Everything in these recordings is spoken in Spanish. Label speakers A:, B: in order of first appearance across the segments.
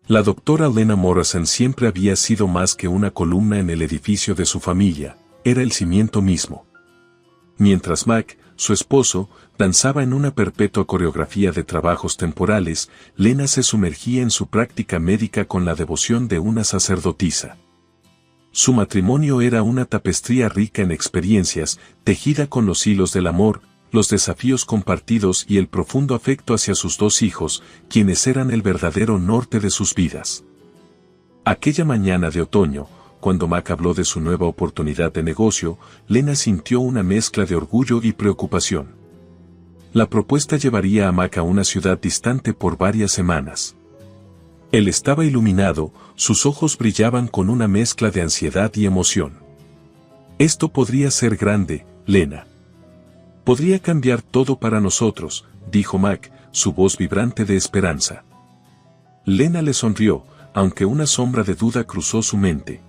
A: La doctora Lena Morrison siempre había sido más que una columna en el edificio de su familia, era el cimiento mismo. Mientras Mac, su esposo, danzaba en una perpetua coreografía de trabajos temporales, Lena se sumergía en su práctica médica con la devoción de una sacerdotisa. Su matrimonio era una tapestría rica en experiencias, tejida con los hilos del amor, los desafíos compartidos y el profundo afecto hacia sus dos hijos, quienes eran el verdadero norte de sus vidas. Aquella mañana de otoño, cuando Mac habló de su nueva oportunidad de negocio, Lena sintió una mezcla de orgullo y preocupación. La propuesta llevaría a Mac a una ciudad distante por varias semanas. Él estaba iluminado, sus ojos brillaban con una mezcla de ansiedad y emoción. Esto podría ser grande, Lena. Podría cambiar todo para nosotros, dijo Mac, su voz vibrante de esperanza. Lena le sonrió, aunque una sombra de duda cruzó su mente.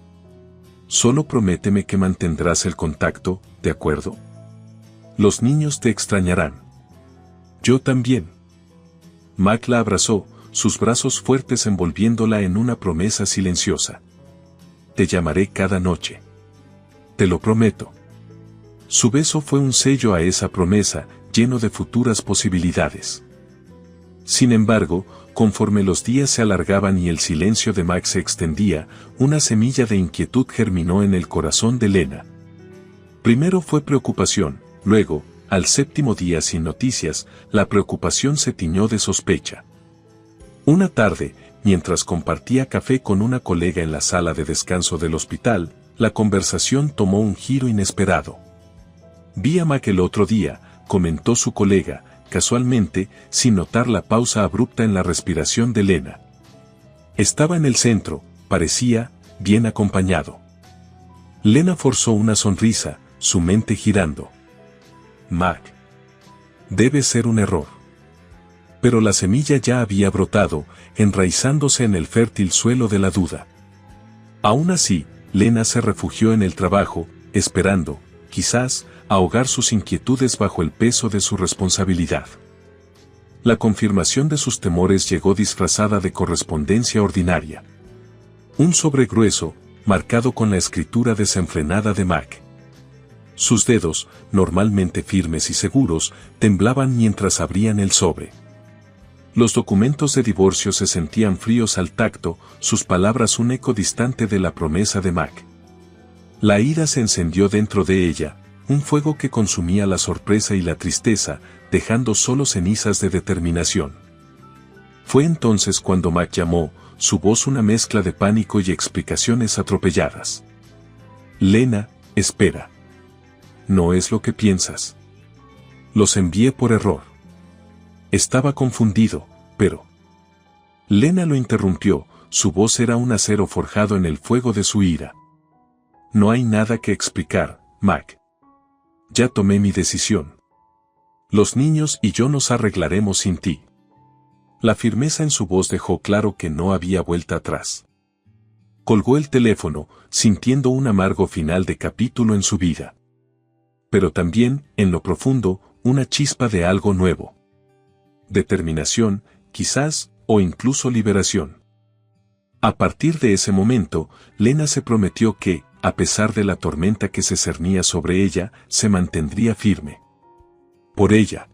A: Solo prométeme que mantendrás el contacto, ¿de acuerdo? Los niños te extrañarán. Yo también. Mac la abrazó, sus brazos fuertes envolviéndola en una promesa silenciosa. Te llamaré cada noche. Te lo prometo. Su beso fue un sello a esa promesa, lleno de futuras posibilidades. Sin embargo, conforme los días se alargaban y el silencio de Mac se extendía, una semilla de inquietud germinó en el corazón de Lena. Primero fue preocupación, luego, al séptimo día sin noticias, la preocupación se tiñó de sospecha. Una tarde, mientras compartía café con una colega en la sala de descanso del hospital, la conversación tomó un giro inesperado. Vi a Mac el otro día, comentó su colega, casualmente, sin notar la pausa abrupta en la respiración de Lena. Estaba en el centro, parecía, bien acompañado. Lena forzó una sonrisa, su mente girando. Mac. Debe ser un error. Pero la semilla ya había brotado, enraizándose en el fértil suelo de la duda. Aún así, Lena se refugió en el trabajo, esperando, quizás, ahogar sus inquietudes bajo el peso de su responsabilidad. La confirmación de sus temores llegó disfrazada de correspondencia ordinaria. Un sobre grueso, marcado con la escritura desenfrenada de Mac. Sus dedos, normalmente firmes y seguros, temblaban mientras abrían el sobre. Los documentos de divorcio se sentían fríos al tacto, sus palabras un eco distante de la promesa de Mac. La ira se encendió dentro de ella, un fuego que consumía la sorpresa y la tristeza, dejando solo cenizas de determinación. Fue entonces cuando Mac llamó, su voz una mezcla de pánico y explicaciones atropelladas. Lena, espera. No es lo que piensas. Los envié por error. Estaba confundido, pero... Lena lo interrumpió, su voz era un acero forjado en el fuego de su ira. No hay nada que explicar, Mac. Ya tomé mi decisión. Los niños y yo nos arreglaremos sin ti. La firmeza en su voz dejó claro que no había vuelta atrás. Colgó el teléfono, sintiendo un amargo final de capítulo en su vida. Pero también, en lo profundo, una chispa de algo nuevo. Determinación, quizás, o incluso liberación. A partir de ese momento, Lena se prometió que, a pesar de la tormenta que se cernía sobre ella, se mantendría firme. Por ella.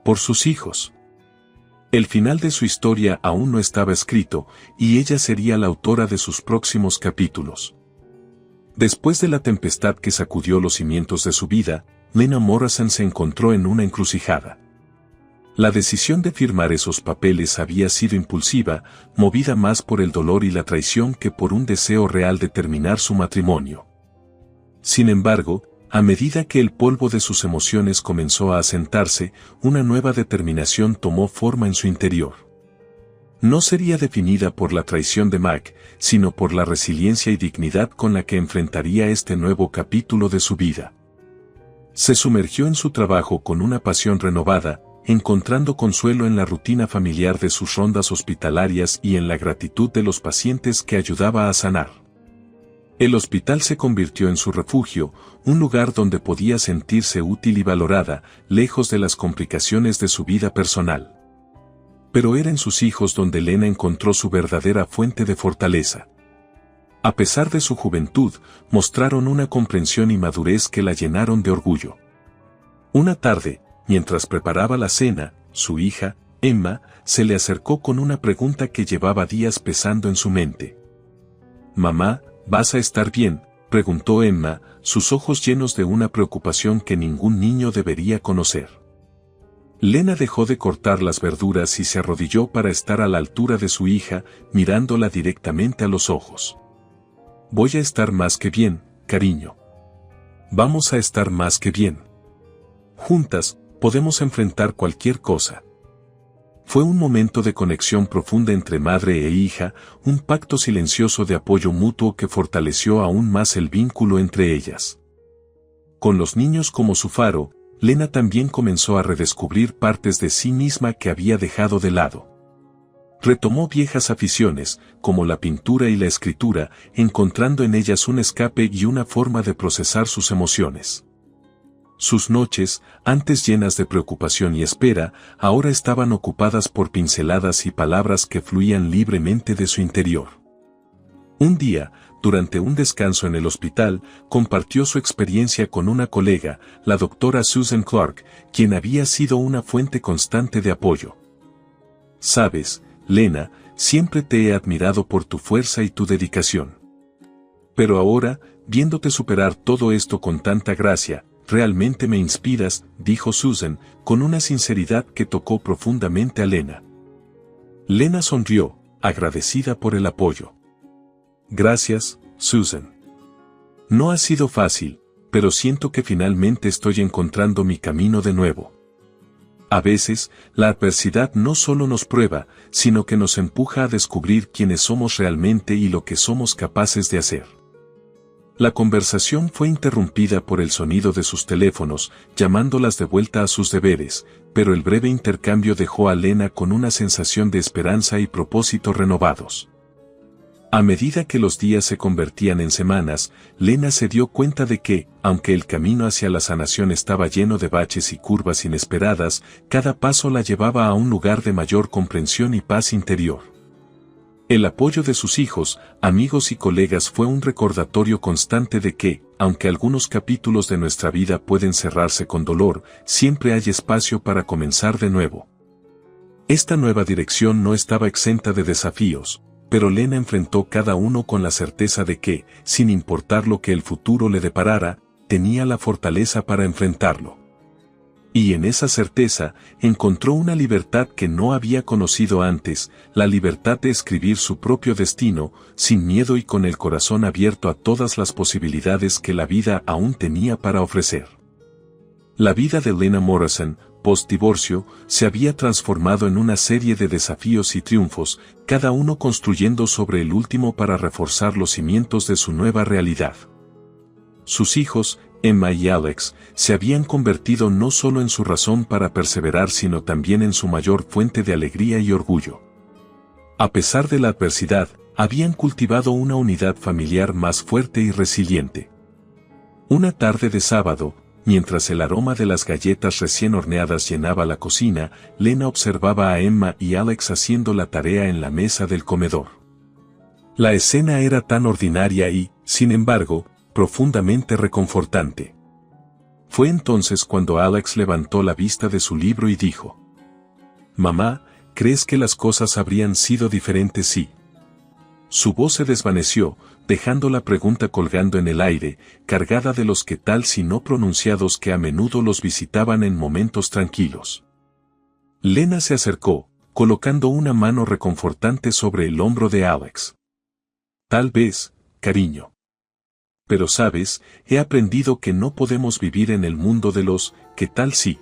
A: Por sus hijos. El final de su historia aún no estaba escrito, y ella sería la autora de sus próximos capítulos. Después de la tempestad que sacudió los cimientos de su vida, Lena Morrison se encontró en una encrucijada. La decisión de firmar esos papeles había sido impulsiva, movida más por el dolor y la traición que por un deseo real de terminar su matrimonio. Sin embargo, a medida que el polvo de sus emociones comenzó a asentarse, una nueva determinación tomó forma en su interior. No sería definida por la traición de Mac, sino por la resiliencia y dignidad con la que enfrentaría este nuevo capítulo de su vida. Se sumergió en su trabajo con una pasión renovada, encontrando consuelo en la rutina familiar de sus rondas hospitalarias y en la gratitud de los pacientes que ayudaba a sanar. El hospital se convirtió en su refugio, un lugar donde podía sentirse útil y valorada, lejos de las complicaciones de su vida personal. Pero era en sus hijos donde Lena encontró su verdadera fuente de fortaleza. A pesar de su juventud, mostraron una comprensión y madurez que la llenaron de orgullo. Una tarde, mientras preparaba la cena, su hija, Emma, se le acercó con una pregunta que llevaba días pesando en su mente. «Mamá, ¿vas a estar bien?», preguntó Emma, sus ojos llenos de una preocupación que ningún niño debería conocer. Lena dejó de cortar las verduras y se arrodilló para estar a la altura de su hija, mirándola directamente a los ojos. «Voy a estar más que bien, cariño. Vamos a estar más que bien. Juntas, podemos enfrentar cualquier cosa». Fue un momento de conexión profunda entre madre e hija, un pacto silencioso de apoyo mutuo que fortaleció aún más el vínculo entre ellas. Con los niños como su faro, Lena también comenzó a redescubrir partes de sí misma que había dejado de lado. Retomó viejas aficiones, como la pintura y la escritura, encontrando en ellas un escape y una forma de procesar sus emociones. Sus noches, antes llenas de preocupación y espera, ahora estaban ocupadas por pinceladas y palabras que fluían libremente de su interior. Un día, durante un descanso en el hospital, compartió su experiencia con una colega, la doctora Susan Clark, quien había sido una fuente constante de apoyo. «Sabes, Lena, siempre te he admirado por tu fuerza y tu dedicación. Pero ahora, viéndote superar todo esto con tanta gracia, realmente me inspiras», dijo Susan, con una sinceridad que tocó profundamente a Lena. Lena sonrió, agradecida por el apoyo. «Gracias, Susan. No ha sido fácil, pero siento que finalmente estoy encontrando mi camino de nuevo». A veces, la adversidad no solo nos prueba, sino que nos empuja a descubrir quiénes somos realmente y lo que somos capaces de hacer. La conversación fue interrumpida por el sonido de sus teléfonos, llamándolas de vuelta a sus deberes, pero el breve intercambio dejó a Lena con una sensación de esperanza y propósito renovados. A medida que los días se convertían en semanas, Lena se dio cuenta de que, aunque el camino hacia la sanación estaba lleno de baches y curvas inesperadas, cada paso la llevaba a un lugar de mayor comprensión y paz interior. El apoyo de sus hijos, amigos y colegas fue un recordatorio constante de que, aunque algunos capítulos de nuestra vida pueden cerrarse con dolor, siempre hay espacio para comenzar de nuevo. Esta nueva dirección no estaba exenta de desafíos, pero Lena enfrentó cada uno con la certeza de que, sin importar lo que el futuro le deparara, tenía la fortaleza para enfrentarlo. Y en esa certeza, encontró una libertad que no había conocido antes, la libertad de escribir su propio destino, sin miedo y con el corazón abierto a todas las posibilidades que la vida aún tenía para ofrecer. La vida de Lena Morrison, post-divorcio, se había transformado en una serie de desafíos y triunfos, cada uno construyendo sobre el último para reforzar los cimientos de su nueva realidad. Sus hijos, Emma y Alex, se habían convertido no solo en su razón para perseverar sino también en su mayor fuente de alegría y orgullo. A pesar de la adversidad, habían cultivado una unidad familiar más fuerte y resiliente. Una tarde de sábado, mientras el aroma de las galletas recién horneadas llenaba la cocina, Lena observaba a Emma y Alex haciendo la tarea en la mesa del comedor. La escena era tan ordinaria y, sin embargo, profundamente reconfortante. Fue entonces cuando Alex levantó la vista de su libro y dijo: «Mamá, ¿crees que las cosas habrían sido diferentes si...?» Su voz se desvaneció, dejando la pregunta colgando en el aire, cargada de los qué tal si no pronunciados que a menudo los visitaban en momentos tranquilos. Lena se acercó, colocando una mano reconfortante sobre el hombro de Alex. «Tal vez, cariño. Pero sabes, he aprendido que no podemos vivir en el mundo de los ¿qué tal si?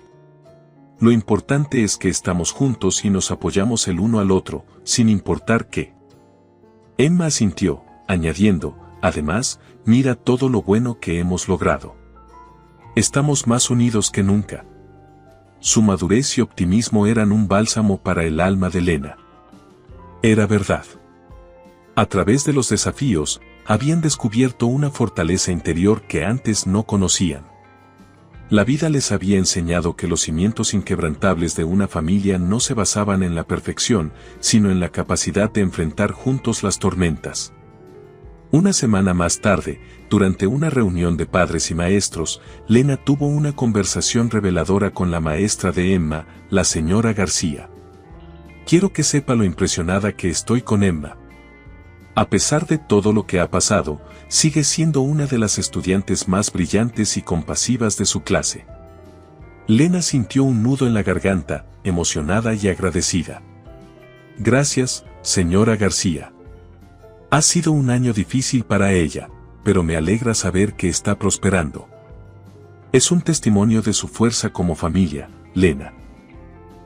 A: Lo importante es que estamos juntos y nos apoyamos el uno al otro, sin importar qué». Emma asintió, añadiendo: «Además, mira todo lo bueno que hemos logrado. Estamos más unidos que nunca». Su madurez y optimismo eran un bálsamo para el alma de Lena. Era verdad. A través de los desafíos, habían descubierto una fortaleza interior que antes no conocían. La vida les había enseñado que los cimientos inquebrantables de una familia no se basaban en la perfección, sino en la capacidad de enfrentar juntos las tormentas. Una semana más tarde, durante una reunión de padres y maestros, Lena tuvo una conversación reveladora con la maestra de Emma, la señora García. Quiero que sepa lo impresionada que estoy con Emma. A pesar de todo lo que ha pasado, sigue siendo una de las estudiantes más brillantes y compasivas de su clase. Lena sintió un nudo en la garganta, emocionada y agradecida. Gracias, señora García. Ha sido un año difícil para ella, pero me alegra saber que está prosperando. Es un testimonio de su fuerza como familia, Lena.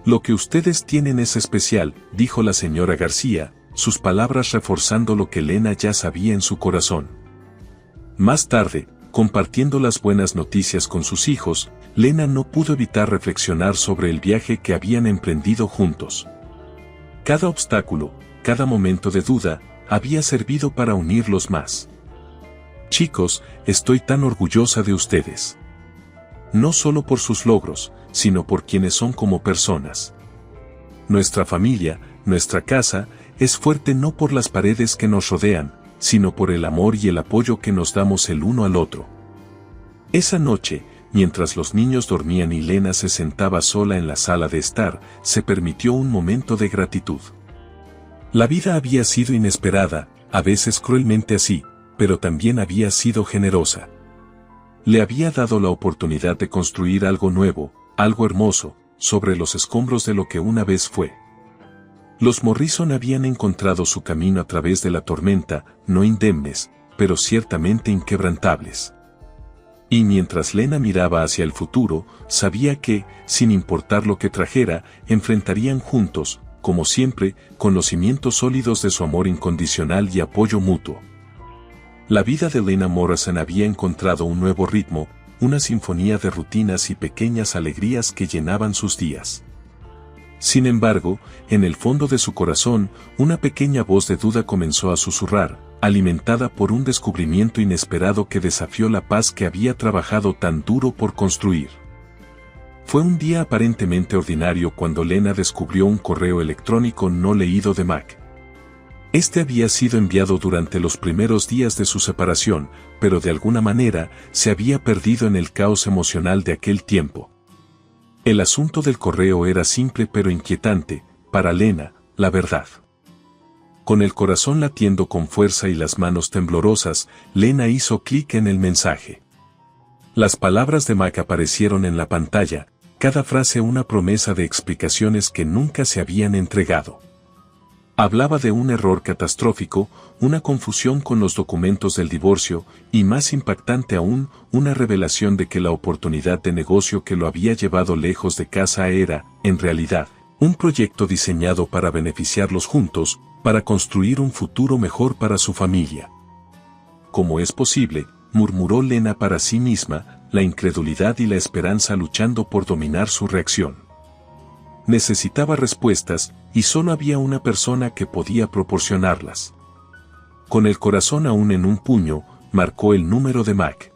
A: Lo que ustedes tienen es especial, dijo la señora García, sus palabras reforzando lo que Lena ya sabía en su corazón. Más tarde, compartiendo las buenas noticias con sus hijos, Lena no pudo evitar reflexionar sobre el viaje que habían emprendido juntos. Cada obstáculo, cada momento de duda, había servido para unirlos más. Chicos, estoy tan orgullosa de ustedes. No solo por sus logros, sino por quienes son como personas. Nuestra familia, nuestra casa, es fuerte no por las paredes que nos rodean, sino por el amor y el apoyo que nos damos el uno al otro. Esa noche, mientras los niños dormían y Lena se sentaba sola en la sala de estar, se permitió un momento de gratitud. La vida había sido inesperada, a veces cruelmente así, pero también había sido generosa. Le había dado la oportunidad de construir algo nuevo, algo hermoso, sobre los escombros de lo que una vez fue. Los Morrison habían encontrado su camino a través de la tormenta, no indemnes, pero ciertamente inquebrantables. Y mientras Lena miraba hacia el futuro, sabía que, sin importar lo que trajera, enfrentarían juntos, como siempre, con los cimientos sólidos de su amor incondicional y apoyo mutuo. La vida de Lena Morrison había encontrado un nuevo ritmo, una sinfonía de rutinas y pequeñas alegrías que llenaban sus días. Sin embargo, en el fondo de su corazón, una pequeña voz de duda comenzó a susurrar, alimentada por un descubrimiento inesperado que desafió la paz que había trabajado tan duro por construir. Fue un día aparentemente ordinario cuando Lena descubrió un correo electrónico no leído de Mac. Este había sido enviado durante los primeros días de su separación, pero de alguna manera se había perdido en el caos emocional de aquel tiempo. El asunto del correo era simple pero inquietante, para Lena, la verdad. Con el corazón latiendo con fuerza y las manos temblorosas, Lena hizo clic en el mensaje. Las palabras de Mac aparecieron en la pantalla, cada frase una promesa de explicaciones que nunca se habían entregado. Hablaba de un error catastrófico, una confusión con los documentos del divorcio, y más impactante aún, una revelación de que la oportunidad de negocio que lo había llevado lejos de casa era, en realidad, un proyecto diseñado para beneficiarlos juntos, para construir un futuro mejor para su familia. ¿Cómo es posible?, murmuró Lena para sí misma, la incredulidad y la esperanza luchando por dominar su reacción. Necesitaba respuestas, y solo había una persona que podía proporcionarlas. Con el corazón aún en un puño, marcó el número de Mac.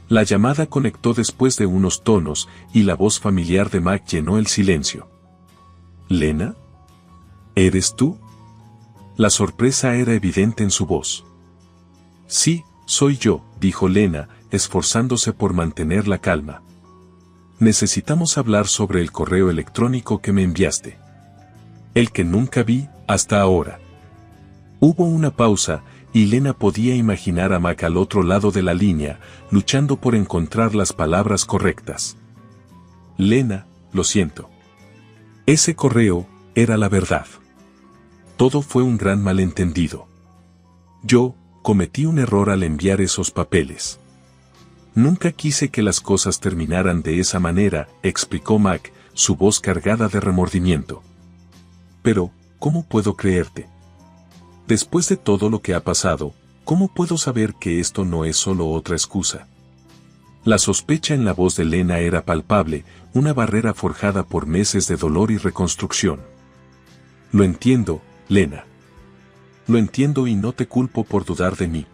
A: La llamada conectó después de unos tonos, y la voz familiar de Mac llenó el silencio. ¿Lena? ¿Eres tú? La sorpresa era evidente en su voz. Sí, soy yo, dijo Lena, esforzándose por mantener la calma. Necesitamos hablar sobre el correo electrónico que me enviaste. El que nunca vi, hasta ahora. Hubo una pausa, y Lena podía imaginar a Mac al otro lado de la línea, luchando por encontrar las palabras correctas. Lena, lo siento. Ese correo, era la verdad. Todo fue un gran malentendido. Yo, cometí un error al enviar esos papeles. Nunca quise que las cosas terminaran de esa manera, explicó Mac, su voz cargada de remordimiento. Pero, ¿cómo puedo creerte? Después de todo lo que ha pasado, ¿cómo puedo saber que esto no es solo otra excusa? La sospecha en la voz de Lena era palpable, una barrera forjada por meses de dolor y reconstrucción. Lo entiendo, Lena. Lo entiendo y no te culpo por dudar de mí.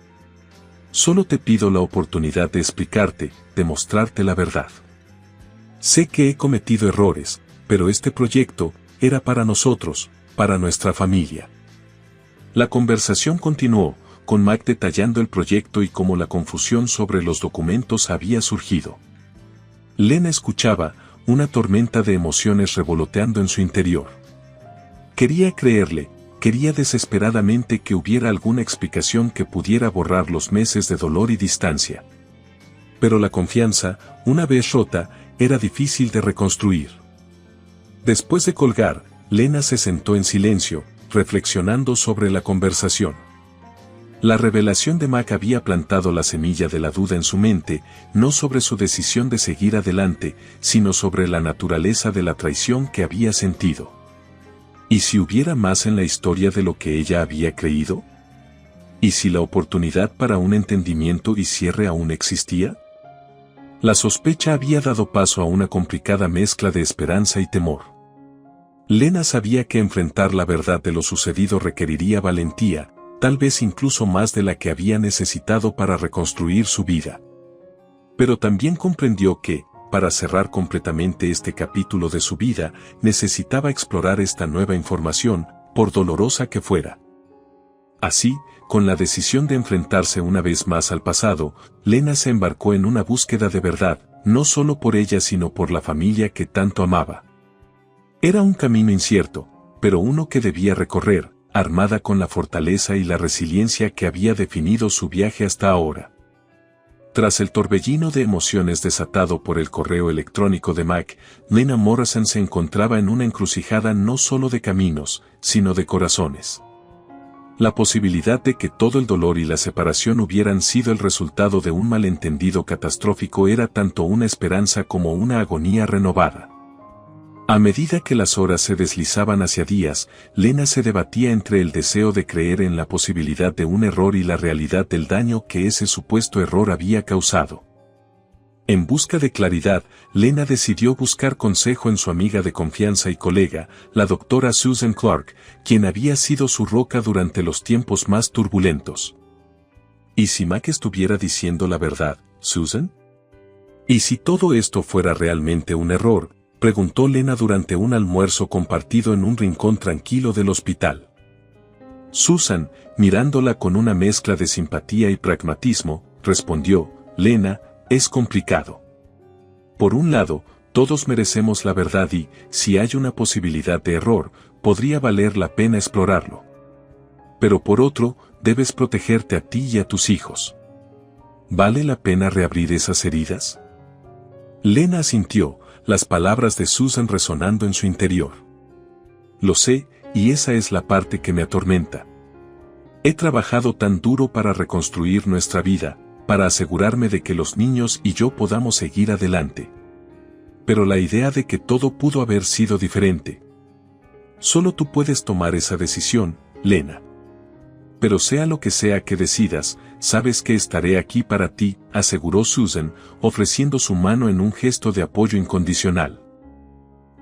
A: Solo te pido la oportunidad de explicarte, de mostrarte la verdad. Sé que he cometido errores, pero este proyecto era para nosotros, para nuestra familia. La conversación continuó, con Mac detallando el proyecto y cómo la confusión sobre los documentos había surgido. Lena escuchaba, una tormenta de emociones revoloteando en su interior. Quería creerle, quería desesperadamente que hubiera alguna explicación que pudiera borrar los meses de dolor y distancia. Pero la confianza, una vez rota, era difícil de reconstruir. Después de colgar, Lena se sentó en silencio, reflexionando sobre la conversación. La revelación de Mac había plantado la semilla de la duda en su mente, no sobre su decisión de seguir adelante, sino sobre la naturaleza de la traición que había sentido. ¿Y si hubiera más en la historia de lo que ella había creído? ¿Y si la oportunidad para un entendimiento y cierre aún existía? La sospecha había dado paso a una complicada mezcla de esperanza y temor. Lena sabía que enfrentar la verdad de lo sucedido requeriría valentía, tal vez incluso más de la que había necesitado para reconstruir su vida. Pero también comprendió que, para cerrar completamente este capítulo de su vida, necesitaba explorar esta nueva información, por dolorosa que fuera. Así, con la decisión de enfrentarse una vez más al pasado, Lena se embarcó en una búsqueda de verdad, no solo por ella sino por la familia que tanto amaba. Era un camino incierto, pero uno que debía recorrer, armada con la fortaleza y la resiliencia que había definido su viaje hasta ahora. Tras el torbellino de emociones desatado por el correo electrónico de Mac, Lena Morrison se encontraba en una encrucijada no solo de caminos, sino de corazones. La posibilidad de que todo el dolor y la separación hubieran sido el resultado de un malentendido catastrófico era tanto una esperanza como una agonía renovada. A medida que las horas se deslizaban hacia días, Lena se debatía entre el deseo de creer en la posibilidad de un error y la realidad del daño que ese supuesto error había causado. En busca de claridad, Lena decidió buscar consejo en su amiga de confianza y colega, la doctora Susan Clark, quien había sido su roca durante los tiempos más turbulentos. ¿Y si Mac estuviera diciendo la verdad, Susan? ¿Y si todo esto fuera realmente un error?, preguntó Lena durante un almuerzo compartido en un rincón tranquilo del hospital. Susan, mirándola con una mezcla de simpatía y pragmatismo, respondió, Lena, es complicado. Por un lado, todos merecemos la verdad y, si hay una posibilidad de error, podría valer la pena explorarlo. Pero por otro, debes protegerte a ti y a tus hijos. ¿Vale la pena reabrir esas heridas? Lena asintió, las palabras de Susan resonando en su interior. Lo sé, y esa es la parte que me atormenta. He trabajado tan duro para reconstruir nuestra vida, para asegurarme de que los niños y yo podamos seguir adelante. Pero la idea de que todo pudo haber sido diferente. Solo tú puedes tomar esa decisión, Lena. Pero sea lo que sea que decidas, sabes que estaré aquí para ti, aseguró Susan, ofreciendo su mano en un gesto de apoyo incondicional.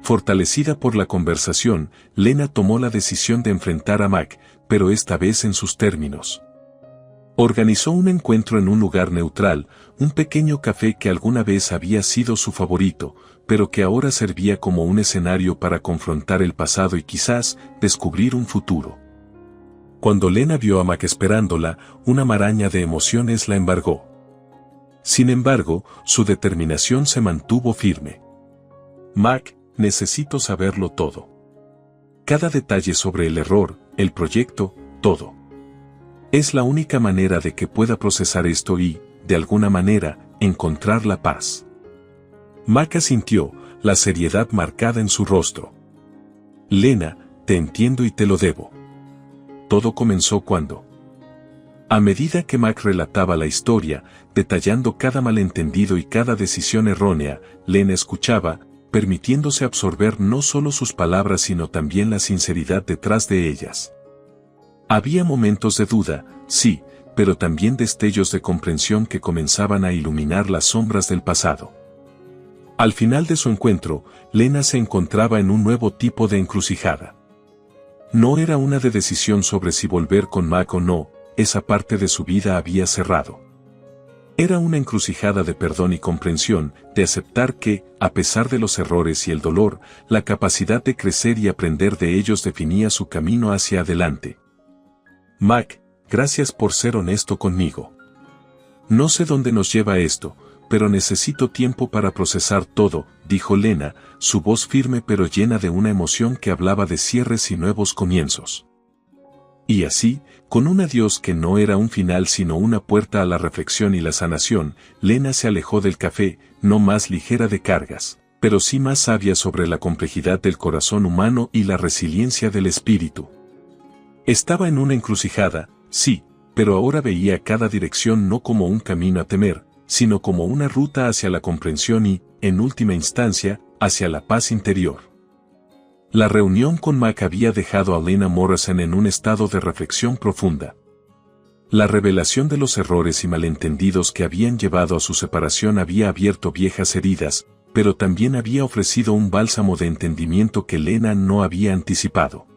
A: Fortalecida por la conversación, Lena tomó la decisión de enfrentar a Mac, pero esta vez en sus términos. Organizó un encuentro en un lugar neutral, un pequeño café que alguna vez había sido su favorito, pero que ahora servía como un escenario para confrontar el pasado y quizás descubrir un futuro. Cuando Lena vio a Mac esperándola, una maraña de emociones la embargó. Sin embargo, su determinación se mantuvo firme. Mac, necesito saberlo todo. Cada detalle sobre el error, el proyecto, todo. Es la única manera de que pueda procesar esto y, de alguna manera, encontrar la paz. Mac asintió, la seriedad marcada en su rostro. Lena, te entiendo y te lo debo. Todo comenzó cuando. A medida que Mac relataba la historia, detallando cada malentendido y cada decisión errónea, Lena escuchaba, permitiéndose absorber no solo sus palabras sino también la sinceridad detrás de ellas. Había momentos de duda, sí, pero también destellos de comprensión que comenzaban a iluminar las sombras del pasado. Al final de su encuentro, Lena se encontraba en un nuevo tipo de encrucijada. No era una de decisión sobre si volver con Mac o no, esa parte de su vida había cerrado. Era una encrucijada de perdón y comprensión, de aceptar que, a pesar de los errores y el dolor, la capacidad de crecer y aprender de ellos definía su camino hacia adelante. Mac, gracias por ser honesto conmigo. No sé dónde nos lleva esto, pero necesito tiempo para procesar todo, dijo Lena, su voz firme pero llena de una emoción que hablaba de cierres y nuevos comienzos. Y así, con un adiós que no era un final sino una puerta a la reflexión y la sanación, Lena se alejó del café, no más ligera de cargas, pero sí más sabia sobre la complejidad del corazón humano y la resiliencia del espíritu. Estaba en una encrucijada, sí, pero ahora veía cada dirección no como un camino a temer, sino como una ruta hacia la comprensión y, en última instancia, hacia la paz interior. La reunión con Mac había dejado a Lena Morrison en un estado de reflexión profunda. La revelación de los errores y malentendidos que habían llevado a su separación había abierto viejas heridas, pero también había ofrecido un bálsamo de entendimiento que Lena no había anticipado.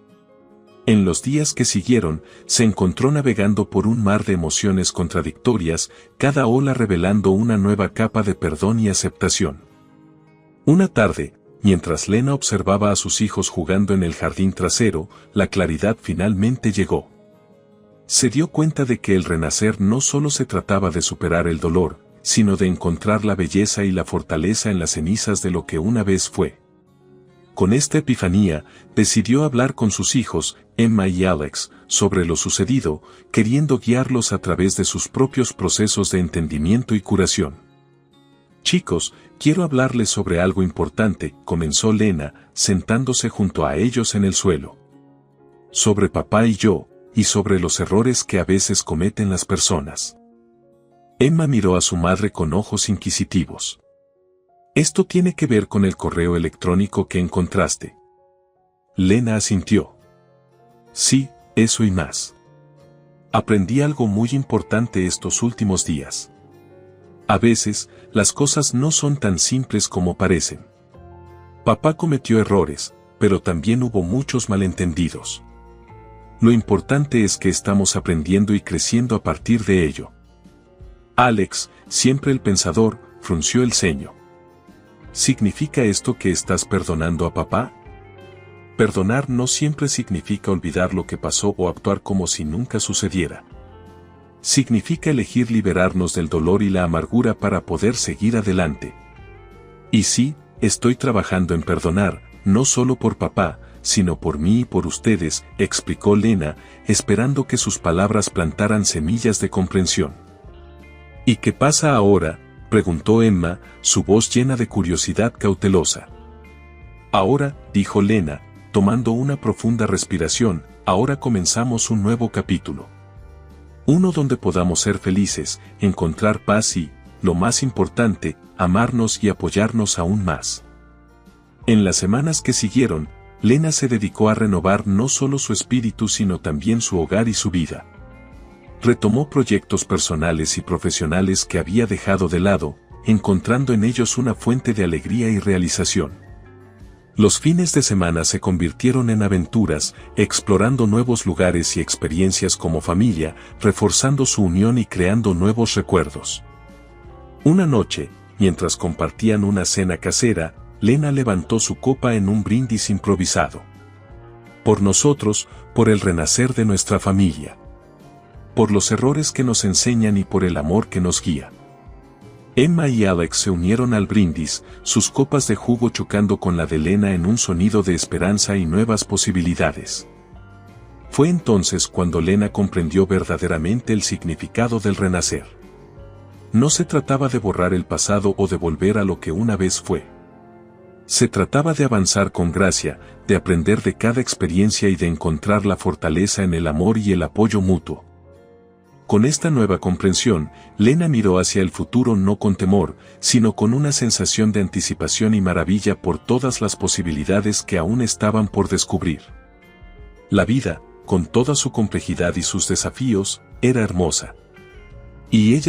A: En los días que siguieron, se encontró navegando por un mar de emociones contradictorias, cada ola revelando una nueva capa de perdón y aceptación. Una tarde, mientras Lena observaba a sus hijos jugando en el jardín trasero, la claridad finalmente llegó. Se dio cuenta de que el renacer no solo se trataba de superar el dolor, sino de encontrar la belleza y la fortaleza en las cenizas de lo que una vez fue. Con esta epifanía, decidió hablar con sus hijos, Emma y Alex, sobre lo sucedido, queriendo guiarlos a través de sus propios procesos de entendimiento y curación. Chicos, quiero hablarles sobre algo importante, comenzó Lena, sentándose junto a ellos en el suelo. Sobre papá y yo, y sobre los errores que a veces cometen las personas. Emma miró a su madre con ojos inquisitivos. ¿Esto tiene que ver con el correo electrónico que encontraste? Lena asintió. Sí, eso y más. Aprendí algo muy importante estos últimos días. A veces, las cosas no son tan simples como parecen. Papá cometió errores, pero también hubo muchos malentendidos. Lo importante es que estamos aprendiendo y creciendo a partir de ello. Alex, siempre el pensador, frunció el ceño. ¿Significa esto que estás perdonando a papá? Perdonar no siempre significa olvidar lo que pasó o actuar como si nunca sucediera. Significa elegir liberarnos del dolor y la amargura para poder seguir adelante. Y sí, estoy trabajando en perdonar, no solo por papá, sino por mí y por ustedes, explicó Lena, esperando que sus palabras plantaran semillas de comprensión. ¿Y qué pasa ahora?, preguntó Emma, su voz llena de curiosidad cautelosa. Ahora, dijo Lena, tomando una profunda respiración, ahora comenzamos un nuevo capítulo. Uno donde podamos ser felices, encontrar paz y, lo más importante, amarnos y apoyarnos aún más. En las semanas que siguieron, Lena se dedicó a renovar no solo su espíritu sino también su hogar y su vida. Retomó proyectos personales y profesionales que había dejado de lado, encontrando en ellos una fuente de alegría y realización. Los fines de semana se convirtieron en aventuras, explorando nuevos lugares y experiencias como familia, reforzando su unión y creando nuevos recuerdos. Una noche, mientras compartían una cena casera, Lena levantó su copa en un brindis improvisado. Por nosotros, por el renacer de nuestra familia. Por los errores que nos enseñan y por el amor que nos guía. Emma y Alex se unieron al brindis, sus copas de jugo chocando con la de Lena en un sonido de esperanza y nuevas posibilidades. Fue entonces cuando Lena comprendió verdaderamente el significado del renacer. No se trataba de borrar el pasado o de volver a lo que una vez fue. Se trataba de avanzar con gracia, de aprender de cada experiencia y de encontrar la fortaleza en el amor y el apoyo mutuo. Con esta nueva comprensión, Lena miró hacia el futuro no con temor, sino con una sensación de anticipación y maravilla por todas las posibilidades que aún estaban por descubrir. La vida, con toda su complejidad y sus desafíos, era hermosa. Y ella